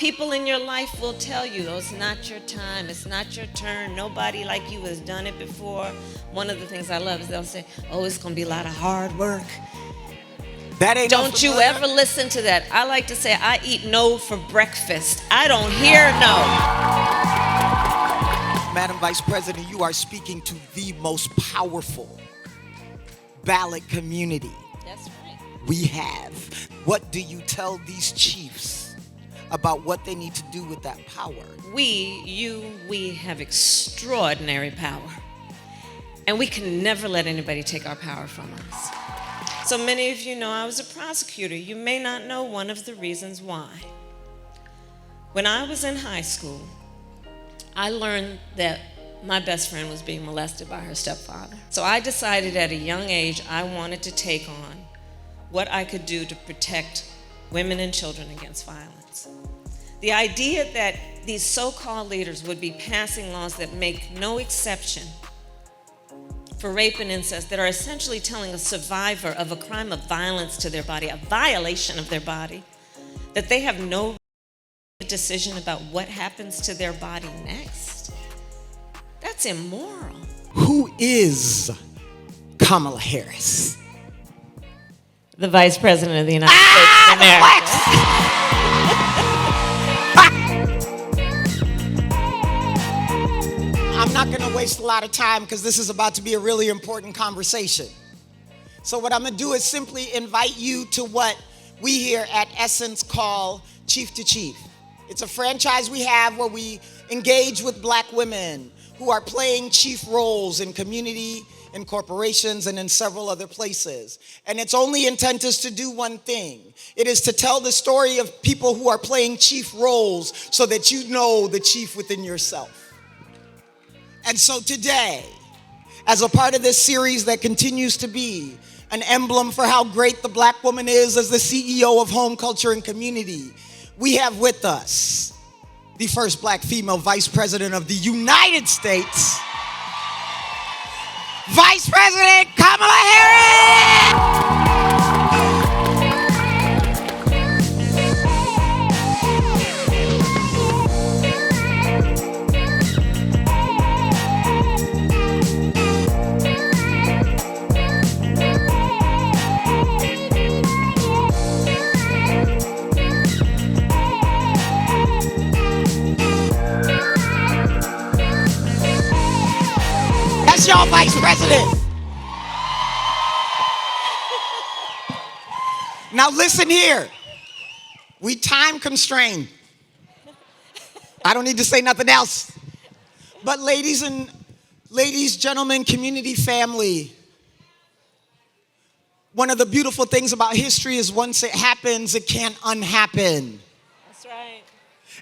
People in your life will tell you, oh, it's not your time, it's not your turn, nobody like you has done it before. One of the things I love is they'll say, oh, it's gonna be a lot of hard work. That ain't Don't you ever listen to that. I like to say, I eat no for breakfast. I don't hear no. Madam Vice President, you are speaking to the most powerful ballot community. That's right. We have. What do you tell these chiefs about what they need to do with that power? We have extraordinary power. And we can never let anybody take our power from us. So many of you know I was a prosecutor. You may not know one of the reasons why. When I was in high school, I learned that my best friend was being molested by her stepfather. So I decided at a young age I wanted to take on what I could do to protect women and children against violence. The idea that these so-called leaders would be passing laws that make no exception for rape and incest, that are essentially telling a survivor of a crime of violence to their body, a violation of their body, that they have no decision about what happens to their body next. That's immoral. Who is Kamala Harris? The Vice President of the United States of America. I'm not going to waste a lot of time because this is about to be a really important conversation. So what I'm going to do is simply invite you to what we here at Essence call Chief to Chief. It's a franchise we have where we engage with black women who are playing chief roles in community, in corporations, and in several other places. And its only intent is to do one thing. It is to tell the story of people who are playing chief roles so that you know the chief within yourself. And so today, as a part of this series that continues to be an emblem for how great the black woman is as the CEO of Home, Culture, and Community, we have with us the first black female vice president of the United States, Vice President Kamala Harris! Y'all Vice President. Now listen here. We time constrained. I don't need to say nothing else. But ladies, gentlemen, community, family, one of the beautiful things about history is once it happens, it can't unhappen. That's right.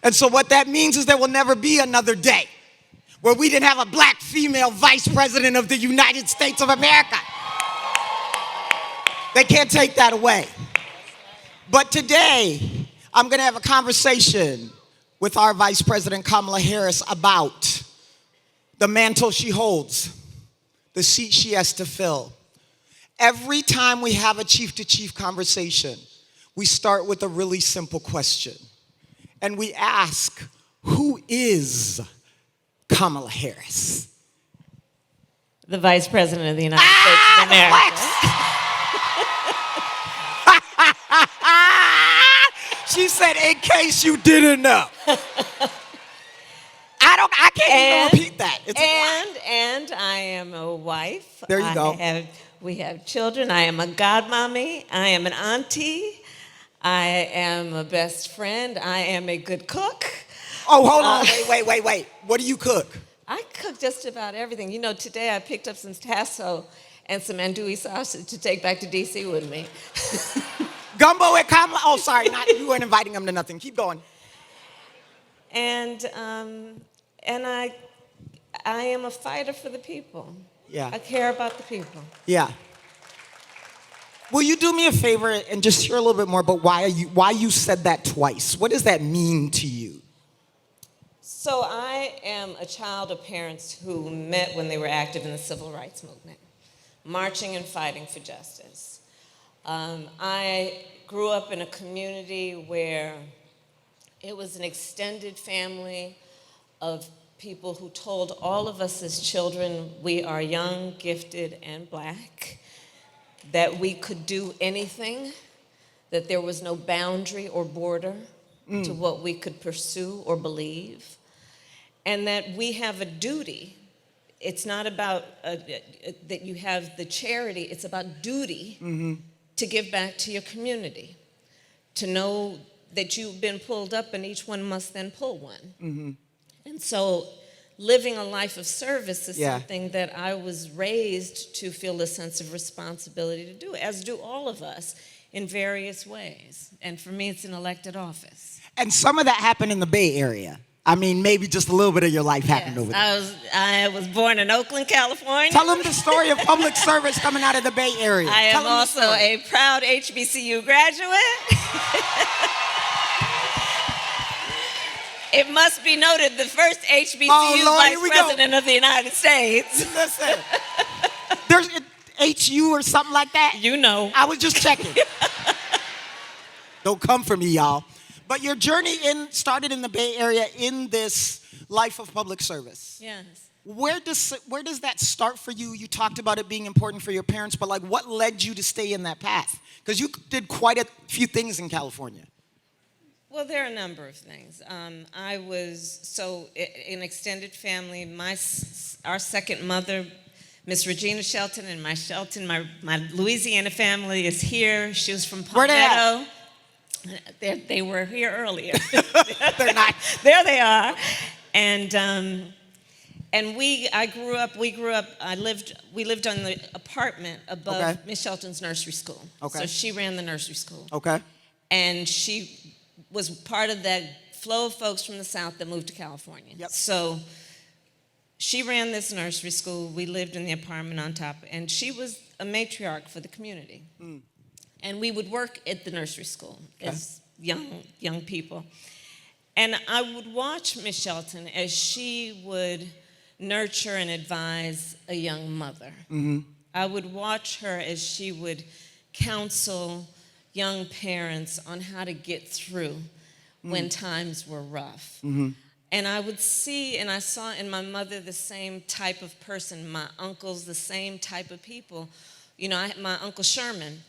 And so what that means is there will never be another day where we didn't have a black female vice president of the United States of America. They can't take that away. But today, I'm gonna have a conversation with our Vice President Kamala Harris about the mantle she holds, the seat she has to fill. Every time we have a chief-to-chief conversation, we start with a really simple question. And we ask, who is Kamala Harris? The Vice President of the United States of America. She said, in case you didn't know. I can't even repeat that. And I am a wife. There you go. We have children. I am a godmommy. I am an auntie. I am a best friend. I am a good cook. Oh, hold on. Wait. What do you cook? I cook just about everything. You know, today I picked up some tasso and some andouille sausage to take back to D.C. with me. Gumbo and Kamala. Oh, sorry. You weren't inviting them to nothing. Keep going. And I am a fighter for the people. Yeah. I care about the people. Yeah. Will you do me a favor and just share a little bit more about why you said that twice? What does that mean to you? So I am a child of parents who met when they were active in the civil rights movement, marching and fighting for justice. I grew up in a community where It was an extended family of people who told all of us as children we are young, gifted, and Black, that we could do anything, that there was no boundary or border to what we could pursue or believe, and that we have a duty. It's not about that you have the charity, it's about duty to give back to your community, to know that you've been pulled up and each one must then pull one. And so living a life of service is something that I was raised to feel a sense of responsibility to do, as do all of us in various ways. And for me, it's an elected office. And some of that happened in the Bay Area. I mean, maybe just a little bit of your life happened over there. I was born in Oakland, California. Tell them the story of public service coming out of the Bay Area. I am also a proud HBCU graduate. It must be noted, the first HBCU vice president of the United States. Listen, there's HU or something like that? You know. I was just checking. Don't come for me, y'all. But your journey started in the Bay Area in this life of public service. Yes. Where does that start for you? You talked about it being important for your parents, but like what led you to stay in that path? Because you did quite a few things in California. Well, there are a number of things. I was an extended family. Our second mother, Miss Regina Shelton, and my Louisiana family is here. She was from Palmetto. They were here earlier. They're not. There they are. And we lived on the apartment above Miss Shelton's nursery school. Okay. So she ran the nursery school. Okay. And she was part of that flow of folks from the South that moved to California. Yep. So she ran this nursery school. We lived in the apartment on top, and she was a matriarch for the community. And we would work at the nursery school as young people. And I would watch Miss Shelton as she would nurture and advise a young mother. I would watch her as she would counsel young parents on how to get through when times were rough. And I would see, and I saw in my mother the same type of person, my uncles, the same type of people. You know, I had my Uncle Sherman,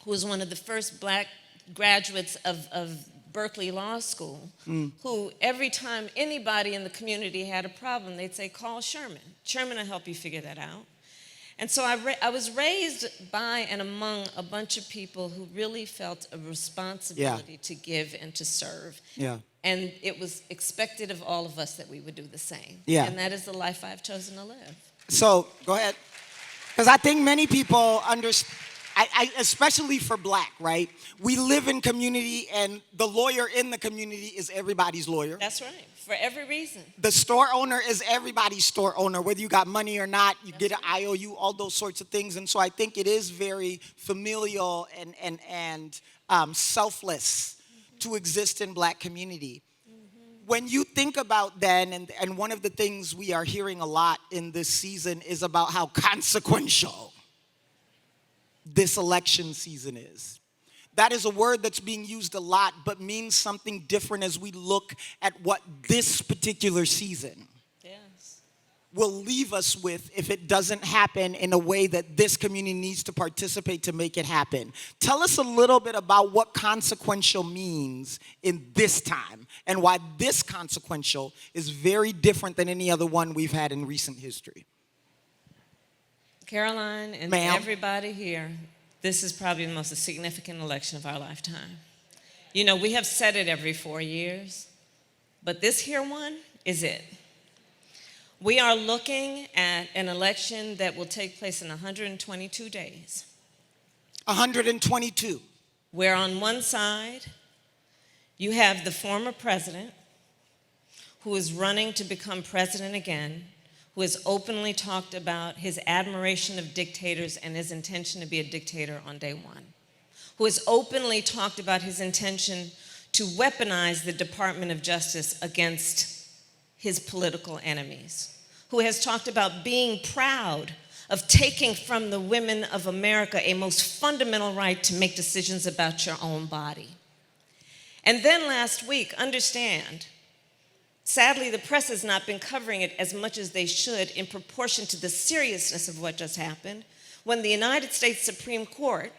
who was one of the first Black graduates of Berkeley Law School, who every time anybody in the community had a problem, they'd say, call Sherman. Sherman will help you figure that out. And so I was raised by and among a bunch of people who really felt a responsibility to give and to serve. And it was expected of all of us that we would do the same. And that is the life I've chosen to live. So, go ahead. Because I think many people understand, especially for Black, right? We live in community, and the lawyer in the community is everybody's lawyer. That's right, for every reason. The store owner is everybody's store owner, whether you got money or not, you get an IOU, all those sorts of things. And so I think it is very familial and selfless to exist in Black community. When you think about then, and one of the things we are hearing a lot in this season is about how consequential this election season is. That is a word that's being used a lot, but means something different as we look at what this particular season will leave us with if it doesn't happen in a way that this community needs to participate to make it happen. Tell us a little bit about what consequential means in this time and why this consequential is very different than any other one we've had in recent history. Caroline and everybody here, this is probably the most significant election of our lifetime. You know, we have said it every 4 years, but this here one is it. We are looking at an election that will take place in 122 days. 122. Where on one side, you have the former president who is running to become president again, who has openly talked about his admiration of dictators and his intention to be a dictator on day one, who has openly talked about his intention to weaponize the Department of Justice against his political enemies, who has talked about being proud of taking from the women of America a most fundamental right to make decisions about your own body. And then last week, understand, sadly, the press has not been covering it as much as they should in proportion to the seriousness of what just happened, when the United States Supreme Court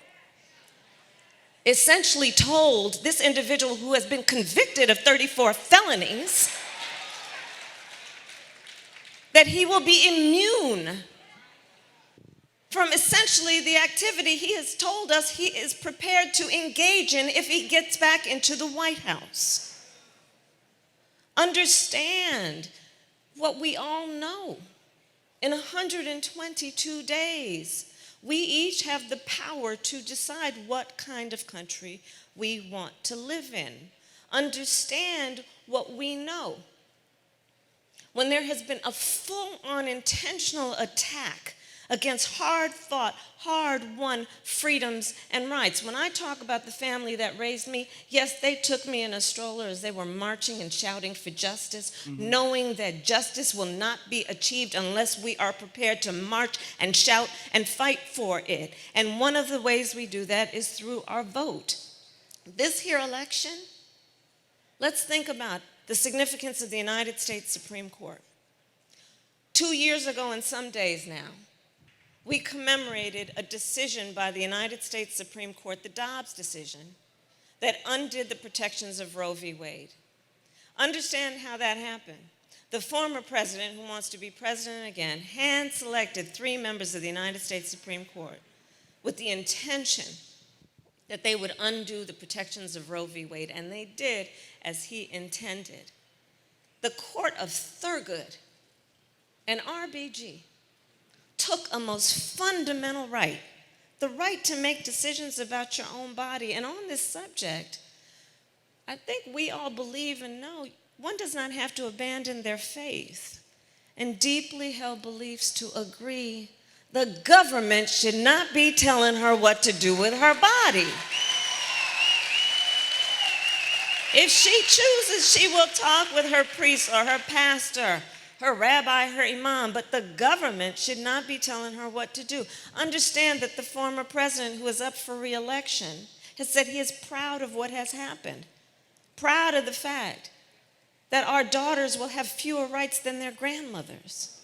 essentially told this individual who has been convicted of 34 felonies that he will be immune from essentially the activity he has told us he is prepared to engage in if he gets back into the White House. Understand what we all know. In 122 days, we each have the power to decide what kind of country we want to live in. Understand what we know. When there has been a full-on intentional attack against hard-fought, hard-won freedoms and rights. When I talk about the family that raised me, yes, they took me in a stroller as they were marching and shouting for justice, knowing that justice will not be achieved unless we are prepared to march and shout and fight for it. And one of the ways we do that is through our vote. This here election, let's think about the significance of the United States Supreme Court. 2 years ago and some days now, we commemorated a decision by the United States Supreme Court, the Dobbs decision, that undid the protections of Roe v. Wade. Understand how that happened. The former president, who wants to be president again, hand-selected 3 members of the United States Supreme Court with the intention that they would undo the protections of Roe v. Wade, and they did as he intended. The Court of Thurgood and RBG took a most fundamental right, the right to make decisions about your own body. And on this subject, I think we all believe and know one does not have to abandon their faith and deeply held beliefs to agree the government should not be telling her what to do with her body. If she chooses, she will talk with her priest or her pastor, her rabbi, her imam, but the government should not be telling her what to do. Understand that the former president, who is up for re-election, has said he is proud of what has happened, proud of the fact that our daughters will have fewer rights than their grandmothers,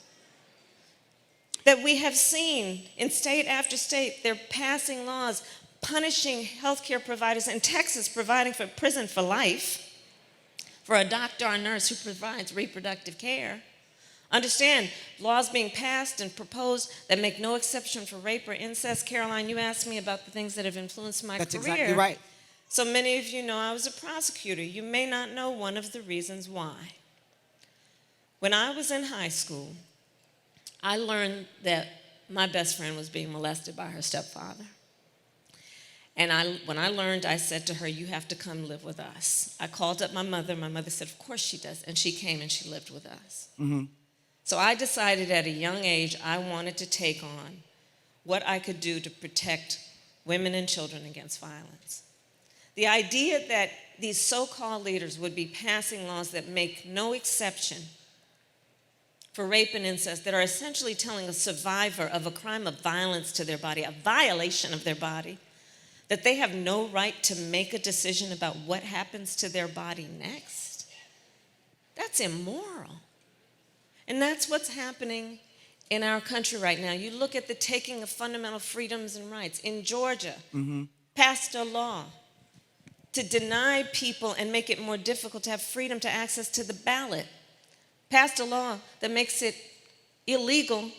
that we have seen in state after state, they're passing laws punishing healthcare providers, in Texas providing for prison for life for a doctor or nurse who provides reproductive care. Understand, laws being passed and proposed that make no exception for rape or incest. Caroline, you asked me about the things that have influenced my career. That's exactly right. So many of you know I was a prosecutor. You may not know one of the reasons why. When I was in high school, I learned that my best friend was being molested by her stepfather. And when I learned, I said to her, you have to come live with us. I called up my mother. My mother said, of course she does. And she came and she lived with us. Mm-hmm. So I decided at a young age I wanted to take on what I could do to protect women and children against violence. The idea that these so-called leaders would be passing laws that make no exception for rape and incest, that are essentially telling a survivor of a crime of violence to their body, a violation of their body, that they have no right to make a decision about what happens to their body next, that's immoral. And that's what's happening in our country right now. You look at the taking of fundamental freedoms and rights. In Georgia, passed a law to deny people and make it more difficult to have freedom to access to the ballot. Passed a law that makes it illegal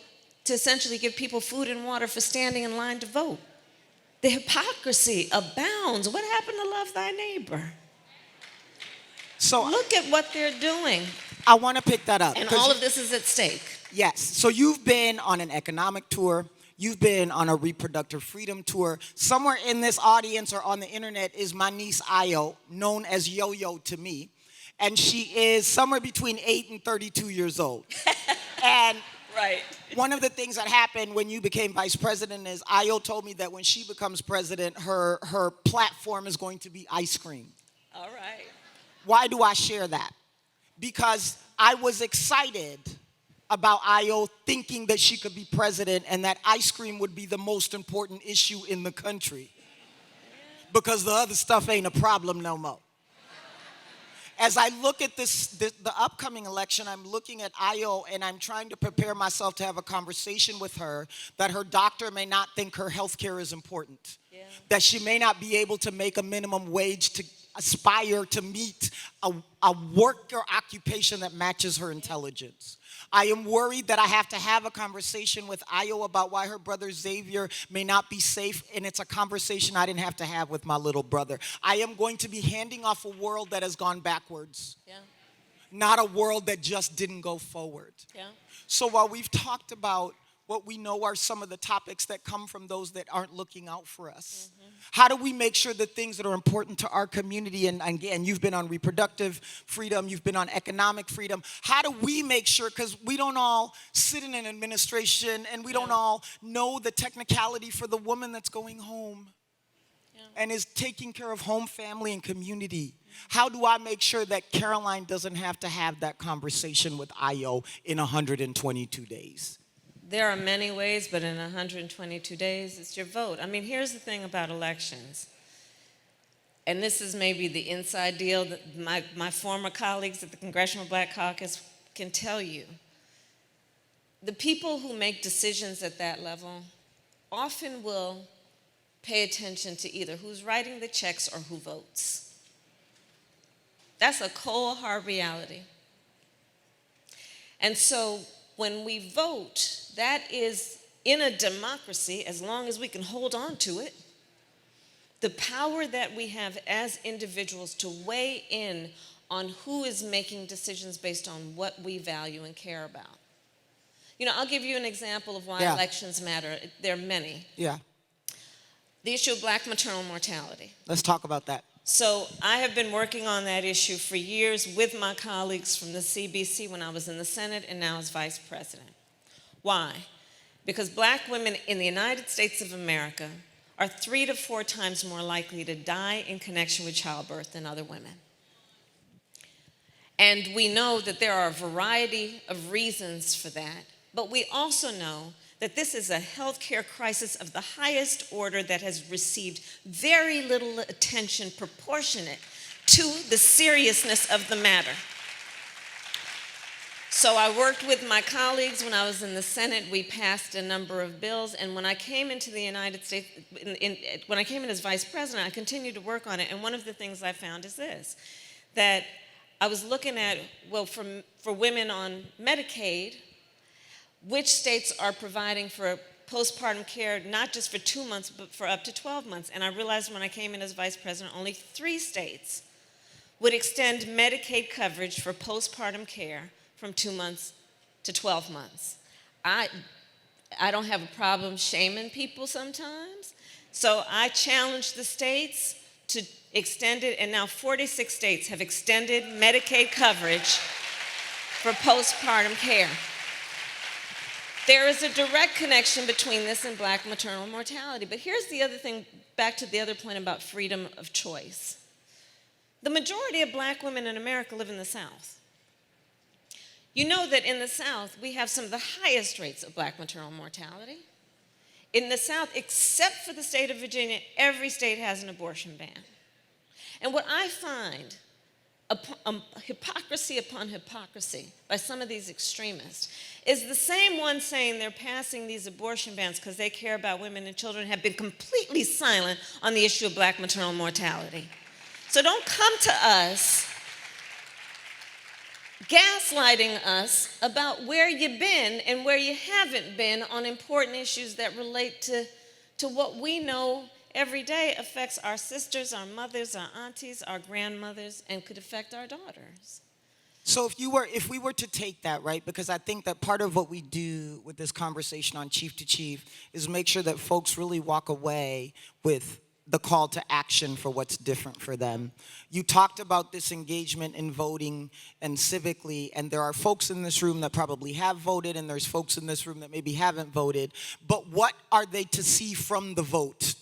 to essentially give people food and water for standing in line to vote. The hypocrisy abounds. What happened to love thy neighbor? So look at what they're doing. I want to pick that up. And all of this is at stake. Yes. So you've been on an economic tour. You've been on a reproductive freedom tour. Somewhere in this audience or on the internet is my niece Ayo, known as Yo-Yo to me. And she is somewhere between 8 and 32 years old. And right. One of the things that happened when you became vice president is Ayo told me that when she becomes president, her platform is going to be ice cream. All right. Why do I share that? Because I was excited about Ayo thinking that she could be president and that ice cream would be the most important issue in the country. Because the other stuff ain't a problem no more. as I look at the upcoming election, I'm looking at Io and I'm trying to prepare myself to have a conversation with her that her doctor may not think her health care is important. Yeah. That she may not be able to make a minimum wage to aspire to meet a work or occupation that matches her intelligence. I am worried that I have to have a conversation with Io about why her brother Xavier may not be safe, and it's a conversation I didn't have to have with my little brother. I am going to be handing off a world that has gone backwards, not a world that just didn't go forward. Yeah. So while we've talked about what we know are some of the topics that come from those that aren't looking out for us. Mm-hmm. How do we make sure that things that are important to our community, and again, you've been on reproductive freedom, you've been on economic freedom, how do we make sure, because we don't all sit in an administration and we don't all know the technicality for the woman that's going home and is taking care of home, family, and community. How do I make sure that Caroline doesn't have to have that conversation with Io in 122 days? There are many ways, but in 122 days, it's your vote. I mean, here's the thing about elections. And this is maybe the inside deal that my former colleagues at the Congressional Black Caucus can tell you. The people who make decisions at that level often will pay attention to either who's writing the checks or who votes. That's a cold, hard reality. And so when we vote, that is, in a democracy, as long as we can hold on to it, the power that we have as individuals to weigh in on who is making decisions based on what we value and care about. You know, I'll give you an example of why elections matter. There are many. Yeah. The issue of black maternal mortality. Let's talk about that. So I have been working on that issue for years with my colleagues from the CBC when I was in the Senate and now as vice president. Why? Because black women in the United States of America are 3 to 4 times more likely to die in connection with childbirth than other women. And we know that there are a variety of reasons for that, but we also know that this is a healthcare crisis of the highest order that has received very little attention proportionate to the seriousness of the matter. So I worked with my colleagues when I was in the Senate. We passed a number of bills, and when I came into the United States, when I came in as vice president, I continued to work on it, and one of the things I found is this, that I was looking at, well, for women on Medicaid, which states are providing for postpartum care, not just for 2 months, but for up to 12 months. And I realized when I came in as vice president, only 3 states would extend Medicaid coverage for postpartum care from 2 months to 12 months. I don't have a problem shaming people sometimes. So I challenged the states to extend it, and now 46 states have extended Medicaid coverage for postpartum care. There is a direct connection between this and black maternal mortality. But here's the other thing, back to the other point about freedom of choice. The majority of black women in America live in the South. You know that in the South, we have some of the highest rates of black maternal mortality. In the South, except for the state of Virginia, every state has an abortion ban. And what I find, hypocrisy upon hypocrisy by some of these extremists, is the same ones saying they're passing these abortion bans because they care about women and children have been completely silent on the issue of black maternal mortality. So don't come to us gaslighting us about where you've been and where you haven't been on important issues that relate to what we know every day affects our sisters, our mothers, our aunties, our grandmothers, and could affect our daughters. So if we were to take that, right, because I think that part of what we do with this conversation on Chief to Chief is make sure that folks really walk away with the call to action for what's different for them. You talked about this engagement in voting and civically, and there are folks in this room that probably have voted, and there's folks in this room that maybe haven't voted, but what are they to see from the vote?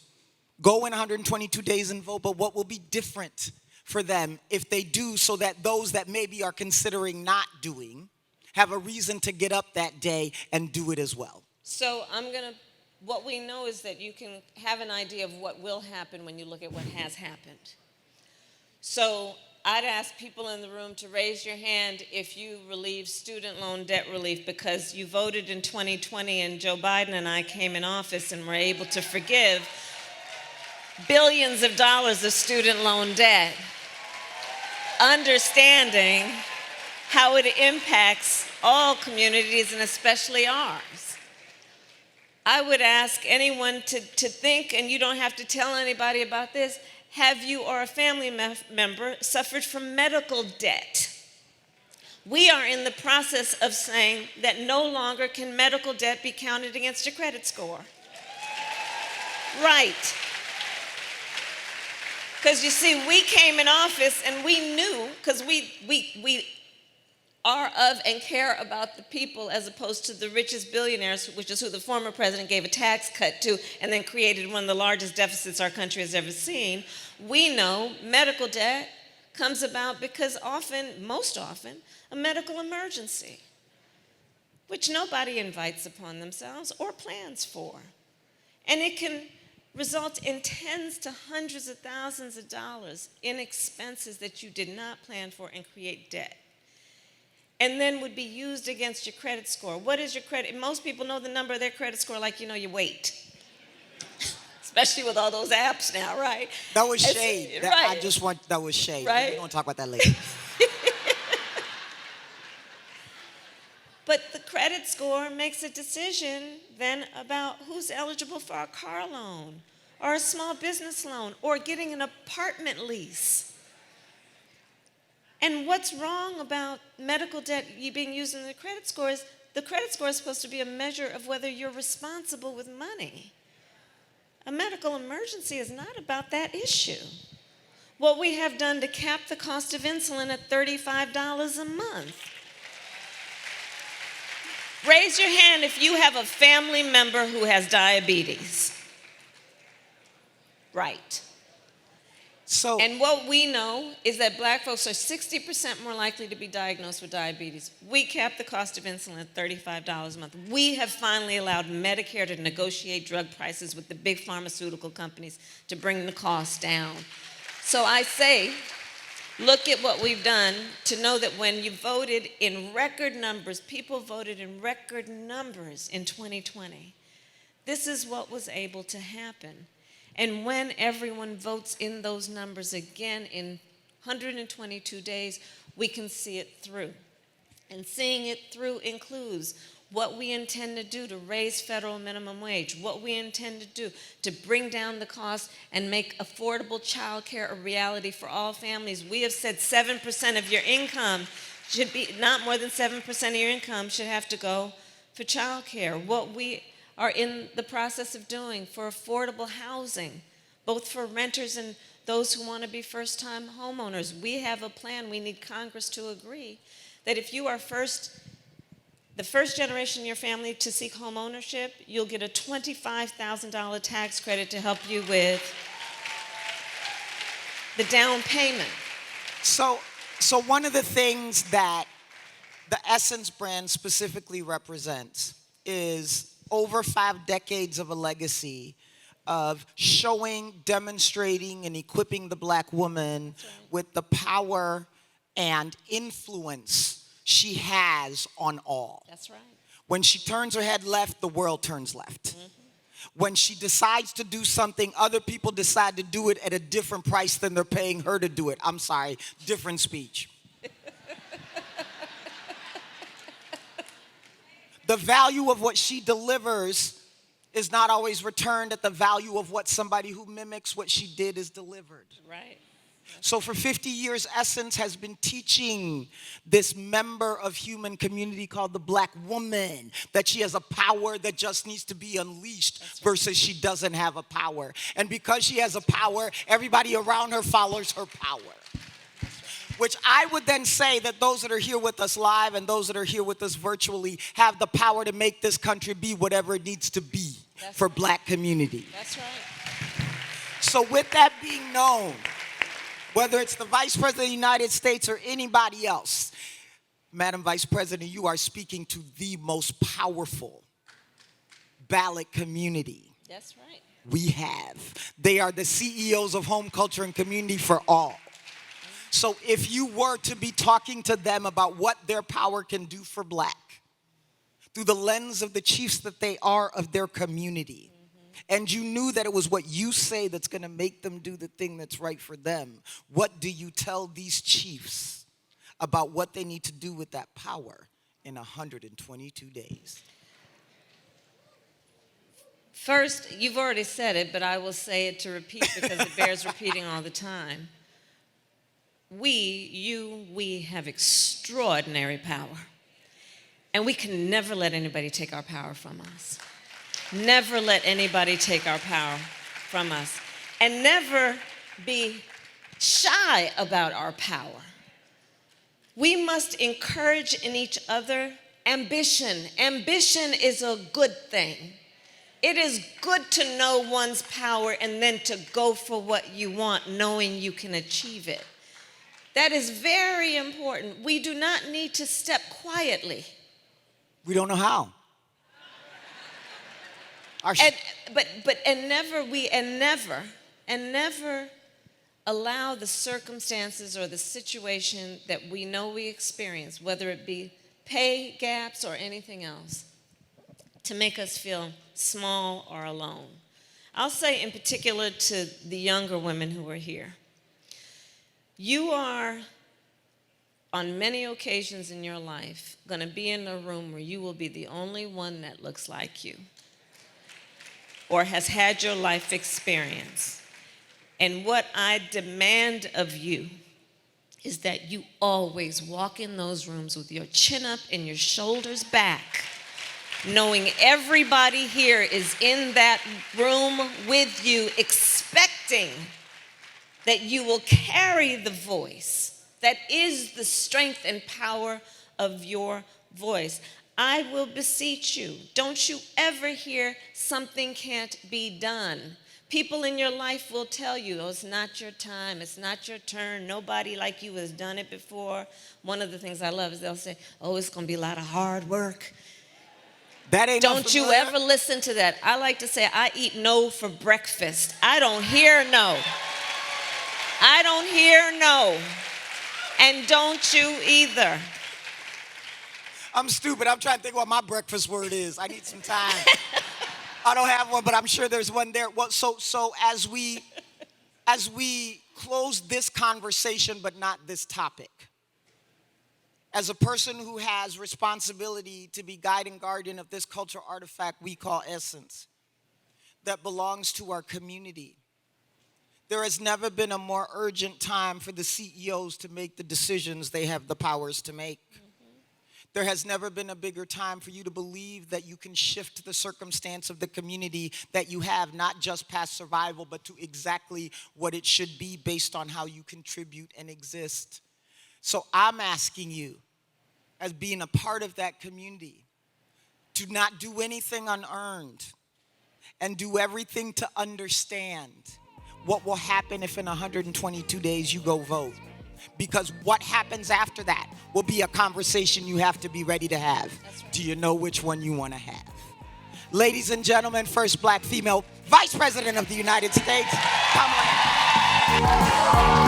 Go in 122 days and vote, but what will be different for them if they do, so that those that maybe are considering not doing have a reason to get up that day and do it as well? So what we know is that you can have an idea of what will happen when you look at what has happened. So I'd ask people in the room to raise your hand if you relieve student loan debt relief because you voted in 2020 and Joe Biden and I came in office and were able to forgive billions of dollars of student loan debt, understanding how it impacts all communities and especially ours. I would ask anyone to think, and you don't have to tell anybody about this, have you or a family member suffered from medical debt? We are in the process of saying that no longer can medical debt be counted against your credit score. Right. Because you see, we came in office and we knew, because we are of and care about the people as opposed to the richest billionaires, which is who the former president gave a tax cut to and then created one of the largest deficits our country has ever seen. We know medical debt comes about because most often, a medical emergency, which nobody invites upon themselves or plans for. And it can result in tens to hundreds of thousands of dollars in expenses that you did not plan for and create debt. And then would be used against your credit score. What is your credit? Most people know the number of their credit score like you know your weight. Especially with all those apps now, right? That was shade. Right. That was shade. Right? We're going to talk about that later. But the credit score makes a decision then about who's eligible for a car loan or a small business loan or getting an apartment lease. And what's wrong about medical debt being used in the credit score is the credit score is supposed to be a measure of whether you're responsible with money. A medical emergency is not about that issue. What we have done to cap the cost of insulin at $35 a month. Raise your hand if you have a family member who has diabetes. Right. And what we know is that black folks are 60% more likely to be diagnosed with diabetes. We cap the cost of insulin at $35 a month. We have finally allowed Medicare to negotiate drug prices with the big pharmaceutical companies to bring the cost down. So I say, look at what we've done to know that when you voted in record numbers, people voted in record numbers in 2020. This is what was able to happen. And when everyone votes in those numbers again in 122 days, we can see it through. And seeing it through includes what we intend to do to raise federal minimum wage, what we intend to do to bring down the cost and make affordable child care a reality for all families. We have said 7% of your income should be, not more than 7% of your income should have to go for child care. What we are in the process of doing for affordable housing, both for renters and those who want to be first-time homeowners. We have a plan. We need Congress to agree that if you are the first generation in your family to seek home ownership, you'll get a $25,000 tax credit to help you with the down payment. So one of the things that the Essence brand specifically represents is over 5 decades of a legacy of showing, demonstrating, and equipping the black woman with the power and influence she has on all. That's right. When she turns her head left, the world turns left. Mm-hmm. When she decides to do something, other people decide to do it at a different price than they're paying her to do it. I'm sorry, different speech. The value of what she delivers is not always returned at the value of what somebody who mimics what she did is delivered. Right. So for 50 years, Essence has been teaching this member of human community called the black woman that she has a power that just needs to be unleashed versus she doesn't have a power. And because she has a power, everybody around her follows her power. Which I would then say that those that are here with us live and those that are here with us virtually have the power to make this country be whatever it needs to be for black community. That's right. So with that being known, whether it's the Vice President of the United States or anybody else, Madam Vice President, you are speaking to the most powerful ballot community. That's right. We have. They are the CEOs of home culture and community for all. So if you were to be talking to them about what their power can do for Black, through the lens of the chiefs that they are of their community, and you knew that it was what you say that's going to make them do the thing that's right for them, what do you tell these chiefs about what they need to do with that power in 122 days? First, you've already said it, but I will say it to repeat because it bears repeating all the time. We have extraordinary power. And we can never let anybody take our power from us. Never let anybody take our power from us. And never be shy about our power. We must encourage in each other ambition. Ambition is a good thing. It is good to know one's power and then to go for what you want, knowing you can achieve it. That is very important. We do not need to step quietly. We don't know how. Never allow the circumstances or the situation that we know we experience, whether it be pay gaps or anything else, to make us feel small or alone. I'll say in particular to the younger women who are here, you are, on many occasions in your life, going to be in a room where you will be the only one that looks like you or has had your life experience. And what I demand of you is that you always walk in those rooms with your chin up and your shoulders back, knowing everybody here is in that room with you, expecting that you will carry the voice that is the strength and power of your voice. I will beseech you, don't you ever hear something can't be done. People in your life will tell you, oh, it's not your time, it's not your turn, nobody like you has done it before. One of the things I love is they'll say, oh, it's gonna be a lot of hard work. That ain't Don't you ever listen to that. I like to say, I eat no for breakfast. I don't hear no. I don't hear no. And don't you either. I'm stupid. I'm trying to think what my breakfast word is. I need some time. I don't have one, but I'm sure there's one there. Well, so as we close this conversation, but not this topic, as a person who has responsibility to be guide and guardian of this cultural artifact we call essence, that belongs to our community, there has never been a more urgent time for the CEOs to make the decisions they have the powers to make. There has never been a bigger time for you to believe that you can shift the circumstance of the community that you have, not just past survival, but to exactly what it should be based on how you contribute and exist. So I'm asking you, as being a part of that community, to not do anything unearned and do everything to understand what will happen if in 122 days you go vote. Because what happens after that will be a conversation you have to be ready to have. Right. Do you know which one you want to have? Ladies and gentlemen, first Black female Vice President of the United States, Kamala Harris.